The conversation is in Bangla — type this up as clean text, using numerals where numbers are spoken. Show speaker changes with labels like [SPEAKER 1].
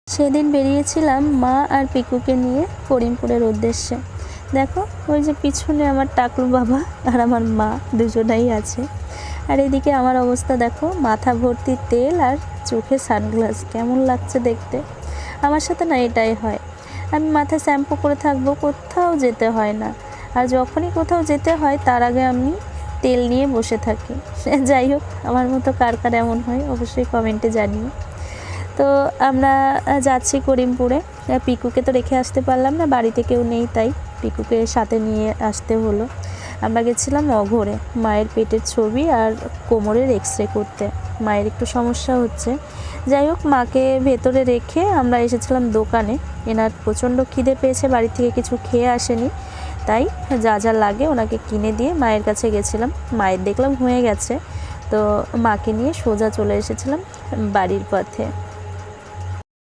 [SPEAKER 1] সেদিন বেরিয়েছিলাম মা আর পিকুকে নিয়ে করিমপুরের উদ্দেশ্যে। দেখো ওই যে পিছনে আমার টাকলু বাবা আর আমার মা দুজনাই আছে। আর এদিকে আমার অবস্থা দেখো, মাথা ভর্তি তেল আর চোখে সানগ্লাস, কেমন লাগছে দেখতে। আমার সাথে না এটাই হয়, আমি মাথায় শ্যাম্পু করে থাকবো, কোথাও যেতে হয় না। আর যখনই কোথাও যেতে হয় তার আগে আমি তেল নিয়ে বসে থাকি। যাই হোক, আমার মতো কার কার এমন হয় অবশ্যই কমেন্টে জানিও। তো আমরা যাচ্ছি করিমপুরে। পিকুকে তো রেখে আসতে পারলাম না, বাড়িতে কেউ নেই, তাই পিকুকে সাথে নিয়ে আসতে হলো। আমরা গেছিলাম অঘোরে মায়ের পেটের ছবি আর কোমরের এক্সরে করতে। মায়ের একটু সমস্যা হচ্ছে। যাই হোক, মাকে ভেতরে রেখে আমরা এসেছিলাম দোকানে। এনার প্রচণ্ড খিদে পেয়েছে, বাড়ি থেকে কিছু খেয়ে আসেনি, তাই যা যা লাগে ওনাকে কিনে দিয়ে মায়ের কাছে গেছিলাম। মায়ের দেখলাম হয়ে গেছে, তো মাকে নিয়ে সোজা চলে এসেছিলাম বাড়ির পথে।